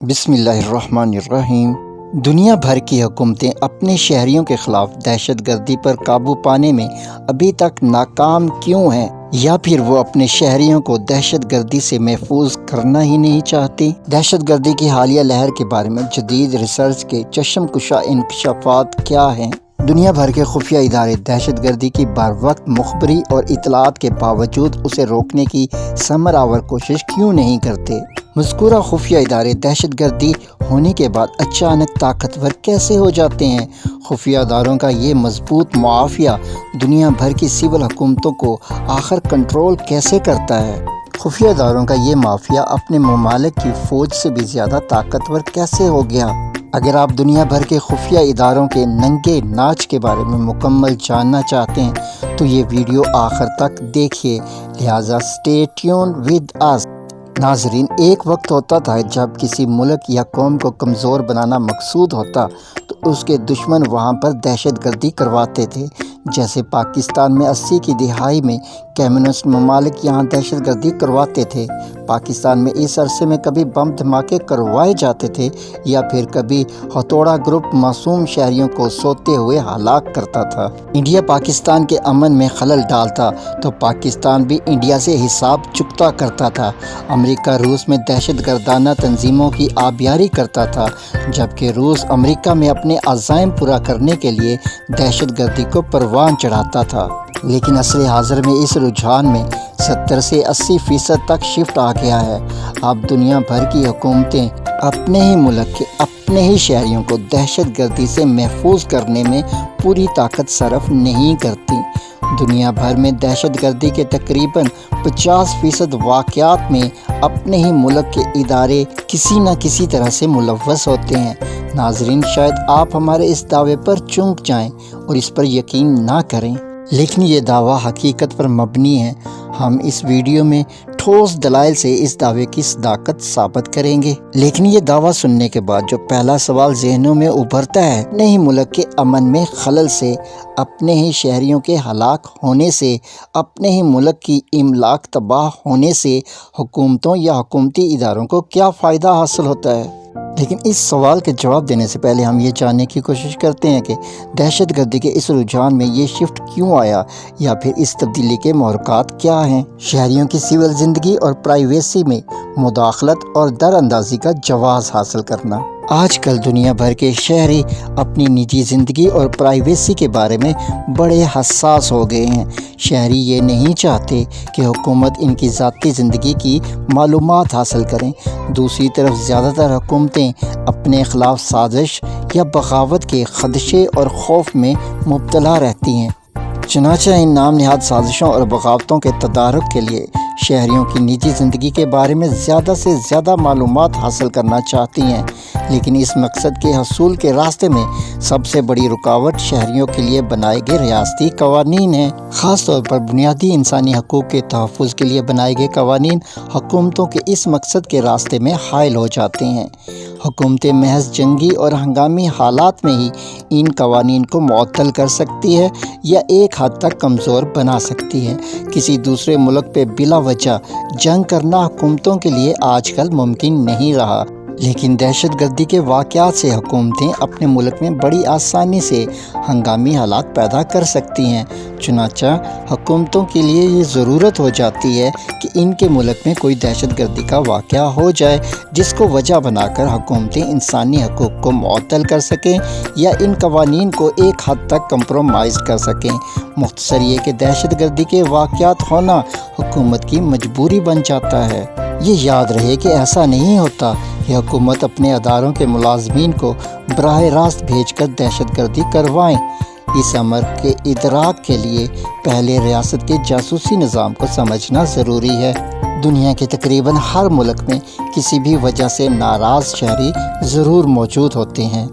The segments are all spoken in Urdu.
بسم اللہ الرحمن الرحیم۔ دنیا بھر کی حکومتیں اپنے شہریوں کے خلاف دہشت گردی پر قابو پانے میں ابھی تک ناکام کیوں ہیں، یا پھر وہ اپنے شہریوں کو دہشت گردی سے محفوظ کرنا ہی نہیں چاہتی؟ دہشت گردی کی حالیہ لہر کے بارے میں جدید ریسرچ کے چشم کشا انکشافات کیا ہیں؟ دنیا بھر کے خفیہ ادارے دہشت گردی کی بر وقت مخبری اور اطلاعات کے باوجود اسے روکنے کی ثمر آور کوشش کیوں نہیں کرتے؟ مذکورہ خفیہ ادارے دہشت گردی ہونے کے بعد اچانک طاقتور کیسے ہو جاتے ہیں؟ خفیہ اداروں کا یہ مضبوط معافیہ دنیا بھر کی سول حکومتوں کو آخر کنٹرول کیسے کرتا ہے؟ خفیہ اداروں کا یہ مافیا اپنے ممالک کی فوج سے بھی زیادہ طاقتور کیسے ہو گیا؟ اگر آپ دنیا بھر کے خفیہ اداروں کے ننگے ناچ کے بارے میں مکمل جاننا چاہتے ہیں تو یہ ویڈیو آخر تک دیکھیے، لہٰذا اسٹے ٹیون ود اس۔ ناظرین، ایک وقت ہوتا تھا جب کسی ملک یا قوم کو کمزور بنانا مقصود ہوتا تو اس کے دشمن وہاں پر دہشت گردی کرواتے تھے، جیسے پاکستان میں 80 کی دہائی میں کمیونسٹ ممالک یہاں دہشت گردی کرواتے تھے۔ پاکستان میں اس عرصے میں کبھی بم دھماکے کروائے جاتے تھے یا پھر کبھی ہتھوڑا گروپ معصوم شہریوں کو سوتے ہوئے ہلاک کرتا تھا۔ انڈیا پاکستان کے امن میں خلل ڈالتا تو پاکستان بھی انڈیا سے حساب چکتا کرتا تھا۔ امریکہ روس میں دہشت گردانہ تنظیموں کی آبیاری کرتا تھا، جبکہ روس امریکہ میں اپنے عزائم پورا کرنے کے لیے دہشت گردی کو پروان چڑھاتا تھا۔ لیکن عصر حاضر میں اس رجحان میں 70 سے 80% تک شفٹ آ گیا ہے۔ اب دنیا بھر کی حکومتیں اپنے ہی ملک کے اپنے ہی شہریوں کو دہشت گردی سے محفوظ کرنے میں پوری طاقت صرف نہیں کرتی۔ دنیا بھر میں دہشت گردی کے تقریباً 50% واقعات میں اپنے ہی ملک کے ادارے کسی نہ کسی طرح سے ملوث ہوتے ہیں۔ ناظرین، شاید آپ ہمارے اس دعوے پر چونک جائیں اور اس پر یقین نہ کریں، لیکن یہ دعویٰ حقیقت پر مبنی ہے۔ ہم اس ویڈیو میں ٹھوس دلائل سے اس دعوے کی صداقت ثابت کریں گے۔ لیکن یہ دعویٰ سننے کے بعد جو پہلا سوال ذہنوں میں ابھرتا ہے، اپنے ہی ملک کے امن میں خلل سے، اپنے ہی شہریوں کے ہلاک ہونے سے، اپنے ہی ملک کی املاک تباہ ہونے سے حکومتوں یا حکومتی اداروں کو کیا فائدہ حاصل ہوتا ہے؟ لیکن اس سوال کے جواب دینے سے پہلے ہم یہ جاننے کی کوشش کرتے ہیں کہ دہشت گردی کے اس رجحان میں یہ شفٹ کیوں آیا، یا پھر اس تبدیلی کے محرکات کیا ہیں۔ شہریوں کی سول زندگی اور پرائیویسی میں مداخلت اور در اندازی کا جواز حاصل کرنا۔ آج کل دنیا بھر کے شہری اپنی نجی زندگی اور پرائیویسی کے بارے میں بڑے حساس ہو گئے ہیں۔ شہری یہ نہیں چاہتے کہ حکومت ان کی ذاتی زندگی کی معلومات حاصل کریں۔ دوسری طرف زیادہ تر حکومتیں اپنے خلاف سازش یا بغاوت کے خدشے اور خوف میں مبتلا رہتی ہیں۔ چنانچہ ان نام نہاد سازشوں اور بغاوتوں کے تدارک کے لیے شہریوں کی نجی زندگی کے بارے میں زیادہ سے زیادہ معلومات حاصل کرنا چاہتی ہیں، لیکن اس مقصد کے حصول کے راستے میں سب سے بڑی رکاوٹ شہریوں کے لیے بنائے گئے ریاستی قوانین ہیں۔ خاص طور پر بنیادی انسانی حقوق کے تحفظ کے لیے بنائے گئے قوانین حکومتوں کے اس مقصد کے راستے میں حائل ہو جاتے ہیں۔ حکومتیں محض جنگی اور ہنگامی حالات میں ہی ان قوانین کو معطل کر سکتی ہے یا ایک حد تک کمزور بنا سکتی ہے۔ کسی دوسرے ملک پہ بلا وجہ جنگ کرنا حکومتوں کے لیے آج کل ممکن نہیں رہا، لیکن دہشت گردی کے واقعات سے حکومتیں اپنے ملک میں بڑی آسانی سے ہنگامی حالات پیدا کر سکتی ہیں۔ چنانچہ حکومتوں کے لیے یہ ضرورت ہو جاتی ہے کہ ان کے ملک میں کوئی دہشت گردی کا واقعہ ہو جائے، جس کو وجہ بنا کر حکومتیں انسانی حقوق کو معطل کر سکیں یا ان قوانین کو ایک حد تک کمپرومائز کر سکیں۔ مختصر یہ کہ دہشت گردی کے واقعات ہونا حکومت کی مجبوری بن جاتا ہے۔ یہ یاد رہے کہ ایسا نہیں ہوتا کہ حکومت اپنے اداروں کے ملازمین کو براہ راست بھیج کر دہشت گردی کروائیں۔ اس امر کے ادراک کے لیے پہلے ریاست کے جاسوسی نظام کو سمجھنا ضروری ہے۔ دنیا کے تقریباً ہر ملک میں کسی بھی وجہ سے ناراض شہری ضرور موجود ہوتے ہیں۔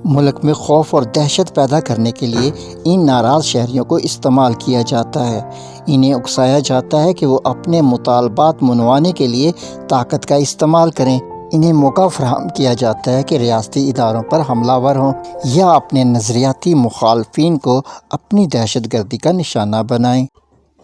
ملک میں خوف اور دہشت پیدا کرنے کے لیے ان ناراض شہریوں کو استعمال کیا جاتا ہے۔ انہیں اکسایا جاتا ہے کہ وہ اپنے مطالبات منوانے کے لیے طاقت کا استعمال کریں۔ انہیں موقع فراہم کیا جاتا ہے کہ ریاستی اداروں پر حملہ ور ہوں یا اپنے نظریاتی مخالفین کو اپنی دہشت گردی کا نشانہ بنائیں۔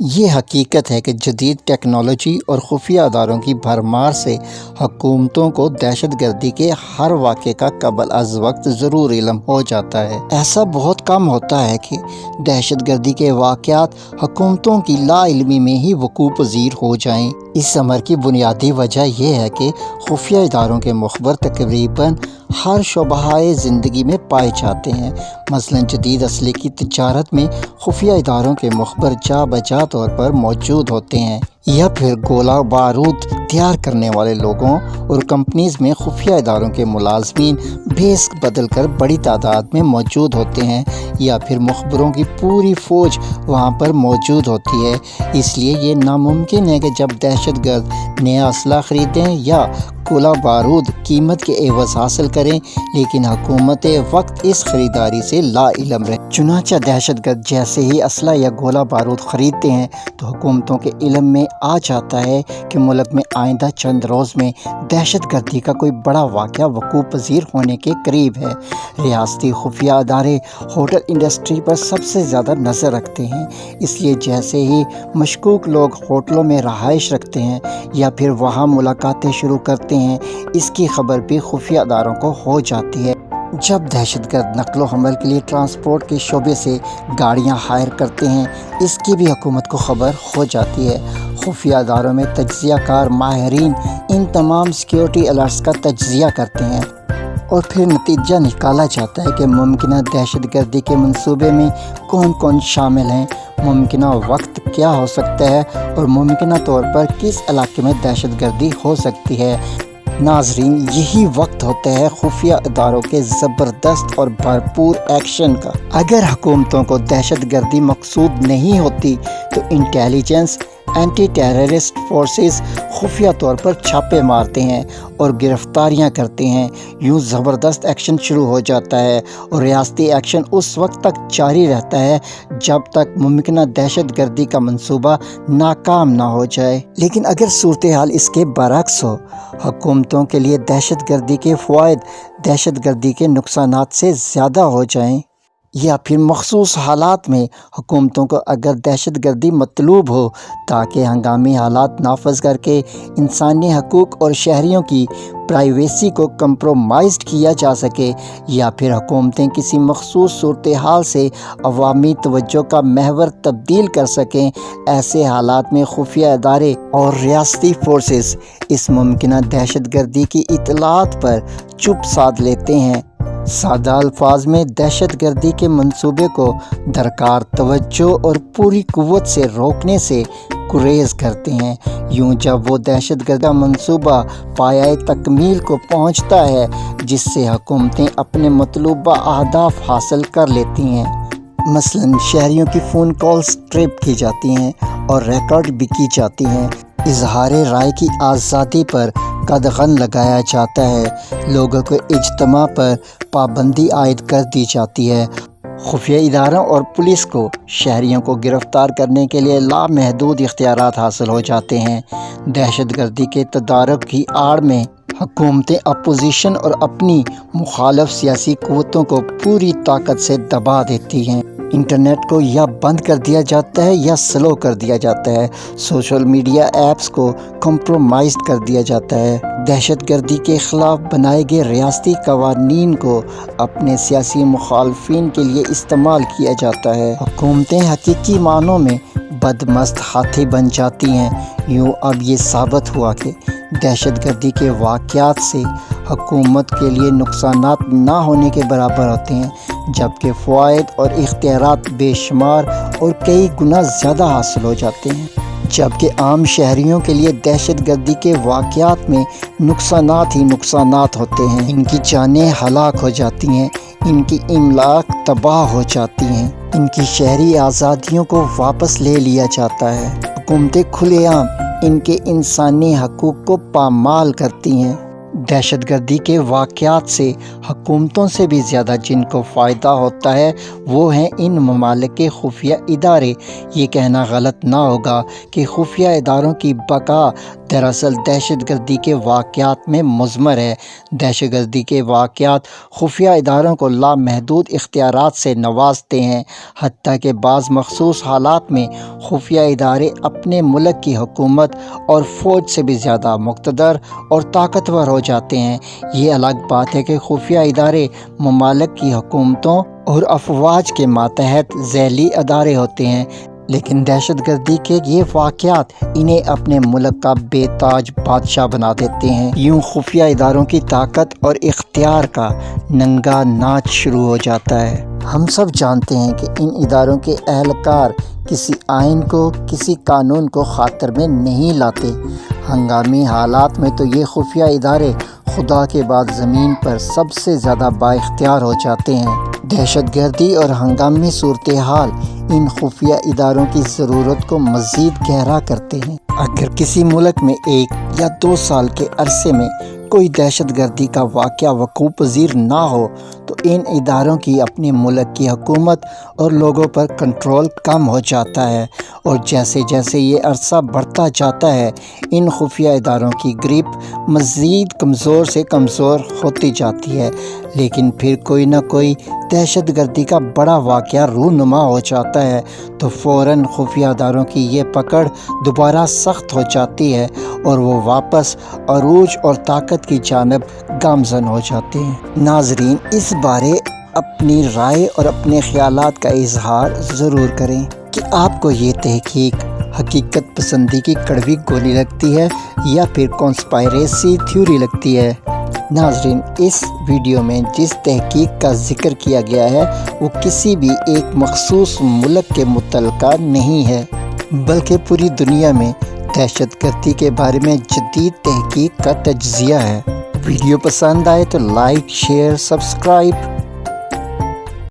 یہ حقیقت ہے کہ جدید ٹیکنالوجی اور خفیہ اداروں کی بھرمار سے حکومتوں کو دہشت گردی کے ہر واقعے کا قبل از وقت ضرور علم ہو جاتا ہے۔ ایسا بہت کم ہوتا ہے کہ دہشت گردی کے واقعات حکومتوں کی لا علمی میں ہی وقوع پذیر ہو جائیں۔ اس امر کی بنیادی وجہ یہ ہے کہ خفیہ اداروں کے مخبر تقریباً ہر شعبہ زندگی میں پائے جاتے ہیں۔ مثلاً جدید اسلحے کی تجارت میں خفیہ اداروں کے مخبر جا بجا طور پر موجود ہوتے ہیں، یا پھر گولہ بارود تیار کرنے والے لوگوں اور کمپنیز میں خفیہ اداروں کے ملازمین بھیس بدل کر بڑی تعداد میں موجود ہوتے ہیں، یا پھر مخبروں کی پوری فوج وہاں پر موجود ہوتی ہے۔ اس لیے یہ ناممکن ہے کہ جب دہشت گرد نیا اسلحہ خریدیں یا گولہ بارود قیمت کے عوض حاصل کریں، لیکن حکومت وقت اس خریداری سے لا علم رہے۔ چنانچہ دہشت گرد جیسے ہی اسلحہ یا گولہ بارود خریدتے ہیں تو حکومتوں کے علم میں آ جاتا ہے کہ ملک میں آئندہ چند روز میں دہشت گردی کا کوئی بڑا واقعہ وقوع پذیر ہونے کے قریب ہے۔ ریاستی خفیہ ادارے ہوٹل انڈسٹری پر سب سے زیادہ نظر رکھتے ہیں، اس لیے جیسے ہی مشکوک لوگ ہوٹلوں میں رہائش رکھتے ہیں یا پھر وہاں ملاقاتیں شروع کرتے ہیں، اس کی خبر بھی خفیہ اداروں کو ہو جاتی ہے۔ جب دہشت گرد نقل و حمل کے لیے ٹرانسپورٹ کے شعبے سے گاڑیاں ہائر کرتے ہیں، اس کی بھی حکومت کو خبر ہو جاتی ہے۔ خفیہ اداروں میں تجزیہ کار ماہرین ان تمام سیکیورٹی الرٹس کا تجزیہ کرتے ہیں اور پھر نتیجہ نکالا جاتا ہے کہ ممکنہ دہشت گردی کے منصوبے میں کون کون شامل ہیں، ممکنہ وقت کیا ہو سکتا ہے اور ممکنہ طور پر کس علاقے میں دہشت گردی ہو سکتی ہے۔ ناظرین، یہی وقت ہوتا ہے خفیہ اداروں کے زبردست اور بھرپور ایکشن کا۔ اگر حکومتوں کو دہشت گردی مقصود نہیں ہوتی تو انٹیلیجنس اینٹی ٹیررسٹ فورسز خفیہ طور پر چھاپے مارتے ہیں اور گرفتاریاں کرتے ہیں۔ یوں زبردست ایکشن شروع ہو جاتا ہے اور ریاستی ایکشن اس وقت تک جاری رہتا ہے جب تک ممکنہ دہشت گردی کا منصوبہ ناکام نہ ہو جائے۔ لیکن اگر صورتحال اس کے برعکس ہو، حکومتوں کے لیے دہشت گردی کے فوائد دہشت گردی کے نقصانات سے زیادہ ہو جائیں، یا پھر مخصوص حالات میں حکومتوں کو اگر دہشت گردی مطلوب ہو تاکہ ہنگامی حالات نافذ کر کے انسانی حقوق اور شہریوں کی پرائیویسی کو کمپرومائزڈ کیا جا سکے، یا پھر حکومتیں کسی مخصوص صورتحال سے عوامی توجہ کا محور تبدیل کر سکیں، ایسے حالات میں خفیہ ادارے اور ریاستی فورسز اس ممکنہ دہشت گردی کی اطلاعات پر چپ سادھ لیتے ہیں۔ سادہ الفاظ میں دہشت گردی کے منصوبے کو درکار توجہ اور پوری قوت سے روکنے سے گریز کرتے ہیں۔ یوں جب وہ دہشت گردی منصوبہ پایۂ تکمیل کو پہنچتا ہے جس سے حکومتیں اپنے مطلوبہ اہداف حاصل کر لیتی ہیں، مثلاً شہریوں کی فون کالز ٹریپ کی جاتی ہیں اور ریکارڈ بھی کی جاتی ہیں، اظہار رائے کی آزادی پر قدغن لگایا جاتا ہے، لوگوں کے اجتماع پر پابندی عائد کر دی جاتی ہے، خفیہ اداروں اور پولیس کو شہریوں کو گرفتار کرنے کے لیے لامحدود اختیارات حاصل ہو جاتے ہیں۔ دہشت گردی کے تدارک کی آڑ میں حکومتیں اپوزیشن اور اپنی مخالف سیاسی قوتوں کو پوری طاقت سے دبا دیتی ہیں۔ انٹرنیٹ کو یا بند کر دیا جاتا ہے یا سلو کر دیا جاتا ہے، سوشل میڈیا ایپس کو کمپرومائزڈ کر دیا جاتا ہے، دہشت گردی کے خلاف بنائے گئے ریاستی قوانین کو اپنے سیاسی مخالفین کے لیے استعمال کیا جاتا ہے، حکومتیں حقیقی معنوں میں بدمست ہاتھی بن جاتی ہیں۔ یوں اب یہ ثابت ہوا کہ دہشت گردی کے واقعات سے حکومت کے لیے نقصانات نہ ہونے کے برابر ہوتے ہیں، جبکہ فوائد اور اختیارات بے شمار اور کئی گنا زیادہ حاصل ہو جاتے ہیں۔ جبکہ عام شہریوں کے لیے دہشت گردی کے واقعات میں نقصانات ہی نقصانات ہوتے ہیں، ان کی جانیں ہلاک ہو جاتی ہیں، ان کی املاک تباہ ہو جاتی ہیں، ان کی شہری آزادیوں کو واپس لے لیا جاتا ہے، حکومتیں کھلے عام ان کے انسانی حقوق کو پامال کرتی ہیں۔ دہشت گردی کے واقعات سے حکومتوں سے بھی زیادہ جن کو فائدہ ہوتا ہے وہ ہیں ان ممالک کے خفیہ ادارے۔ یہ کہنا غلط نہ ہوگا کہ خفیہ اداروں کی بقا دراصل دہشت گردی کے واقعات میں مضمر ہے۔ دہشت گردی کے واقعات خفیہ اداروں کو لامحدود اختیارات سے نوازتے ہیں، حتیٰ کہ بعض مخصوص حالات میں خفیہ ادارے اپنے ملک کی حکومت اور فوج سے بھی زیادہ مقتدر اور طاقتور ہو جاتے ہیں۔ یہ الگ بات ہے کہ خفیہ ادارے ممالک کی حکومتوں اور افواج کے ماتحت ذیلی ادارے ہوتے ہیں، لیکن دہشت گردی کے یہ واقعات انہیں اپنے ملک کا بے تاج بادشاہ بنا دیتے ہیں۔ یوں خفیہ اداروں کی طاقت اور اختیار کا ننگا ناچ شروع ہو جاتا ہے۔ ہم سب جانتے ہیں کہ ان اداروں کے اہلکار کسی آئین کو، کسی قانون کو خاطر میں نہیں لاتے۔ ہنگامی حالات میں تو یہ خفیہ ادارے خدا کے بعد زمین پر سب سے زیادہ با اختیار ہو جاتے ہیں۔ دہشت گردی اور ہنگامی صورتحال ان خفیہ اداروں کی ضرورت کو مزید گہرا کرتے ہیں۔ اگر کسی ملک میں 1 یا 2 سال کے عرصے میں کوئی دہشت گردی کا واقعہ وقوع پذیر نہ ہو تو ان اداروں کی اپنے ملک کی حکومت اور لوگوں پر کنٹرول کم ہو جاتا ہے، اور جیسے جیسے یہ عرصہ بڑھتا جاتا ہے ان خفیہ اداروں کی گریپ مزید کمزور سے کمزور ہوتی جاتی ہے۔ لیکن پھر کوئی نہ کوئی دہشت گردی کا بڑا واقعہ رونما ہو جاتا ہے تو فوراً خفیہ اداروں کی یہ پکڑ دوبارہ سخت ہو جاتی ہے اور وہ واپس عروج اور طاقت کی جانب گامزن ہو جاتے ہیں۔ ناظرین، اس بارے اپنی رائے اور اپنے خیالات کا اظہار ضرور کریں کہ آپ کو یہ تحقیق حقیقت پسندی کی کڑوی گولی لگتی ہے یا پھر کانسپائریسی تھیوری لگتی ہے۔ ناظرین، اس ویڈیو میں جس تحقیق کا ذکر کیا گیا ہے وہ کسی بھی ایک مخصوص ملک کے متعلقہ نہیں ہے، بلکہ پوری دنیا میں دہشت گردی کے بارے میں جدید تحقیق کا تجزیہ ہے۔ ویڈیو پسند آئے تو لائک، شیئر، سبسکرائب